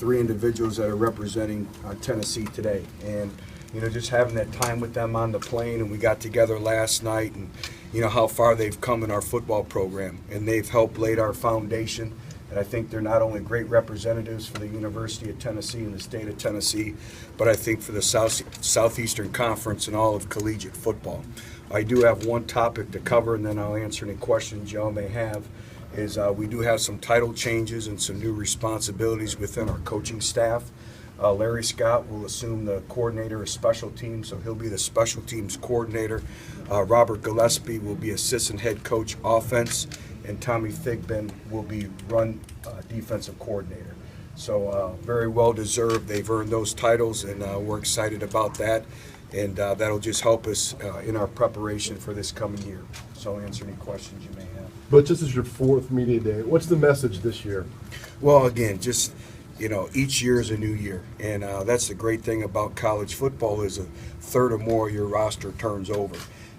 three individuals that are representing Tennessee today. And, just having that time with them on the plane, and we got together last night, and, how far they've come in our football program. And they've helped lay our foundation. And I think they're not only great representatives for the University of Tennessee and the state of Tennessee, but I think for the Southeastern Conference and all of collegiate football. I do have one topic to cover, and then I'll answer any questions y'all may have, is we do have some title changes and some new responsibilities within our coaching staff. Larry Scott will assume the coordinator of special teams, so he'll be the special teams coordinator. Robert Gillespie will be assistant head coach offense, and Tommy Thigpen will be run defensive coordinator. So very well deserved. They've earned those titles, and we're excited about that. And that'll just help us in our preparation for this coming year. So I'll answer any questions you may have. But this is your fourth media day. What's the message this year? Well, again, just, each year is a new year. And that's the great thing about college football is a third or more of your roster turns over.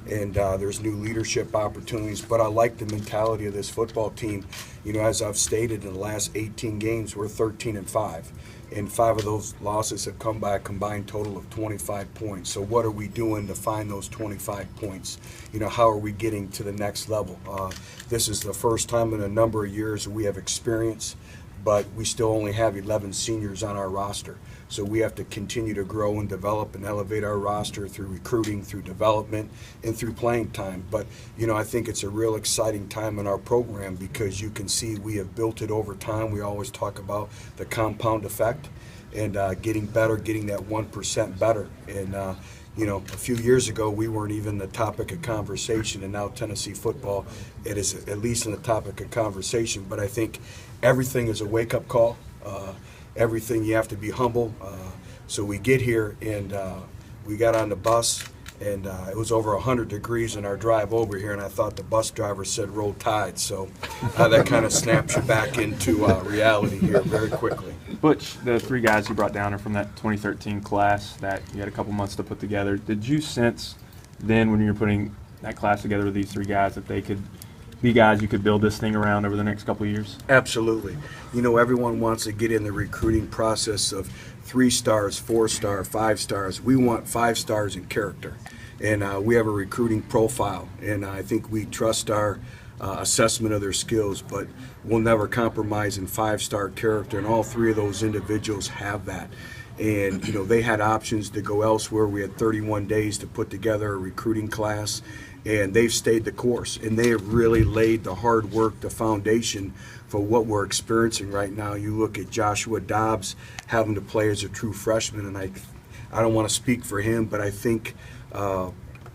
And there's new leadership opportunities. But I like the mentality of this football team. As I've stated, in the last 18 games, we're 13-5. And 5 of those losses have come by a combined total of 25 points. So what are we doing to find those 25 points? How are we getting to the next level? This is the first time in a number of years we have experience, but we still only have 11 seniors on our roster. So we have to continue to grow and develop and elevate our roster through recruiting, through development, and through playing time. But, I think it's a real exciting time in our program because you can see we have built it over time. We always talk about the compound effect and getting better, getting that 1% better. And, a few years ago, we weren't even the topic of conversation, and now Tennessee football, it is at least in the topic of conversation. But I think everything is a wake-up call. Everything, you have to be humble. So we get here, and we got on the bus, and it was over 100 degrees in our drive over here, and I thought the bus driver said roll tide. So that kind of snaps you back into reality here very quickly. Butch, the 3 guys you brought down are from that 2013 class that you had a couple months to put together. Did you sense then when you were putting that class together with these 3 guys that they could be guys you could build this thing around over the next couple of years? Absolutely. Everyone wants to get in the recruiting process of 3 stars, 4 star, 5 stars. We want 5 stars in character. And we have a recruiting profile, and I think we trust our assessment of their skills, but we'll never compromise in 5-star character, and all 3 of those individuals have that. And, they had options to go elsewhere. We had 31 days to put together a recruiting class, and they've stayed the course, and they have really laid the hard work, the foundation for what we're experiencing right now. You look at Joshua Dobbs having to play as a true freshman, and I don't want to speak for him, but I think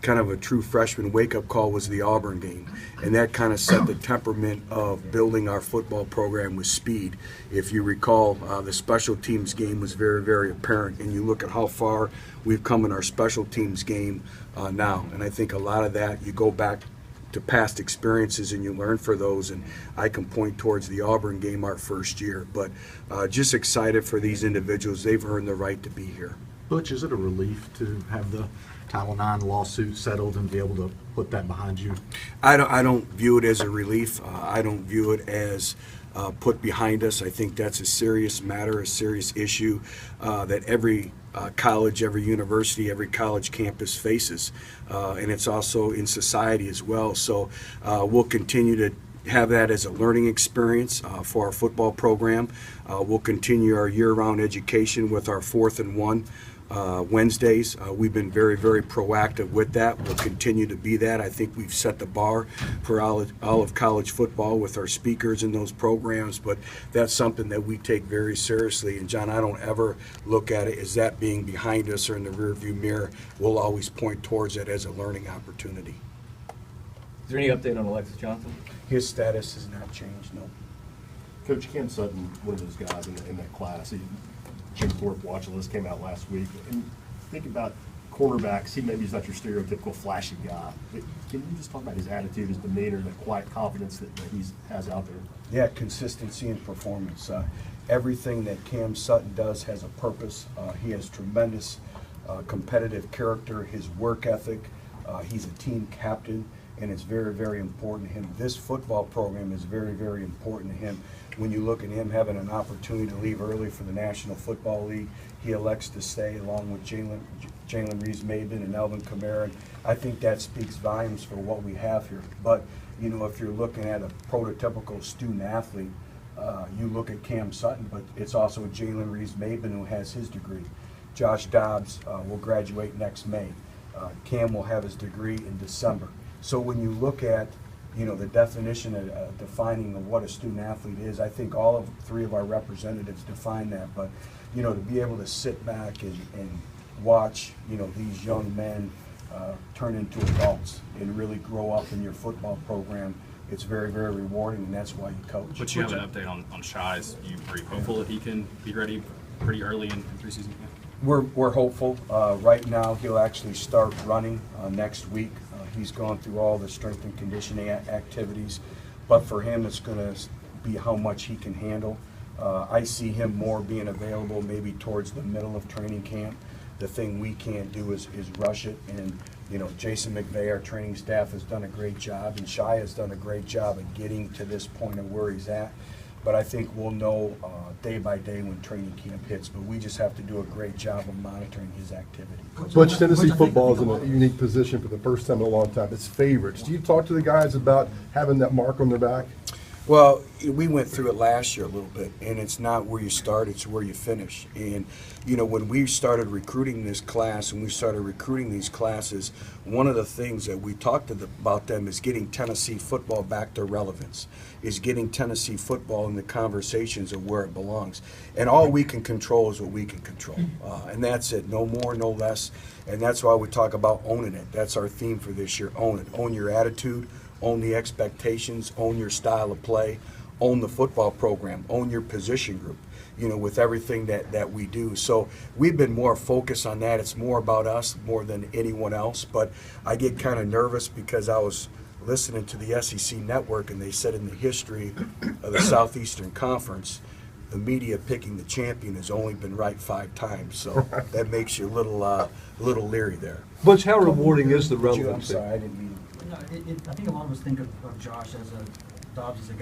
kind of a true freshman wake-up call was the Auburn game, and that kind of set the temperament of building our football program with speed. If you recall, the special teams game was very, very apparent, and you look at how far we've come in our special teams game now, and I think a lot of that, you go back to past experiences and you learn for those, and I can point towards the Auburn game our first year, but just excited for these individuals. They've earned the right to be here. Butch, is it a relief to have the Title IX lawsuit settled and be able to put that behind you? I don't view it as a relief. I don't view it as put behind us. I think that's a serious matter, a serious issue that every college, every university, every college campus faces, and it's also in society as well. So we'll continue to have that as a learning experience for our football program. We'll continue our year-round education with our 4th and 1 Wednesdays. We've been very, very proactive with that. We'll continue to be that. I think we've set the bar for all of college football with our speakers in those programs, but that's something that we take very seriously. And John, I don't ever look at it as that being behind us or in the rearview mirror. We'll always point towards it as a learning opportunity. Is there any update on Alexis Johnson? His status has not changed, no. Coach Cam Sutton, one of those guys in that class. Jim Thorpe watch list came out last week. And think about cornerbacks. He's not your stereotypical flashy guy. But can you just talk about his attitude, his demeanor, the quiet confidence that he has out there? Yeah, consistency and performance. Everything that Cam Sutton does has a purpose. He has tremendous competitive character, his work ethic. He's a team captain, and it's very, very important to him. This football program is very, very important to him. When you look at him having an opportunity to leave early for the National Football League, he elects to stay along with Jalen Reeves-Maben and Elvin Kamara. I think that speaks volumes for what we have here. But, you know, if you're looking at a prototypical student athlete, you look at Cam Sutton, but it's also Jalen Reeves-Maben who has his degree. Josh Dobbs will graduate next May. Cam will have his degree in December. So when you look at, you know, the definition of defining of what a student athlete is, I think all of three of our representatives define that. But, you know, to be able to sit back and watch, you know, these young men turn into adults and really grow up in your football program, it's very, very rewarding, and that's why you coach. But you have an update on Shies. Are you hopeful that he can be ready pretty early in preseason camp? We're hopeful. Right now, he'll actually start running next week. He's gone through all the strength and conditioning activities, but for him, it's going to be how much he can handle. I see him more being available maybe towards the middle of training camp. The thing we can't do is rush it, and you know, Jason McVay, our training staff, has done a great job, and Shai has done a great job of getting to this point of where he's at. But I think we'll know day by day when training camp hits, but we just have to do a great job of monitoring his activity. Butch, Tennessee football is in a unique position for the first time in a long time. It's favorites. Do you talk to the guys about having that mark on their back? Well, we went through it last year a little bit, and it's not where you start, it's where you finish. And, you know, when we started recruiting this class and we started recruiting these classes, one of the things that we talked about them is getting Tennessee football back to relevance, is getting Tennessee football in the conversations of where it belongs. And all we can control is what we can control. And that's it, no more, no less. And that's why we talk about owning it. That's our theme for this year, own it. Own your attitude. Own the expectations, own your style of play, own the football program, own your position group, you know, with everything that we do. So we've been more focused on that. It's more about us more than anyone else. But I get kind of nervous because I was listening to the SEC network, and they said in the history of the Southeastern Conference, the media picking the champion has only been right 5 times. So that makes you a little leery there. Butch, how rewarding is the I'm relevancy? sorry, I didn't mean. No, I think a lot of us think of Josh as a Dobbs as a guy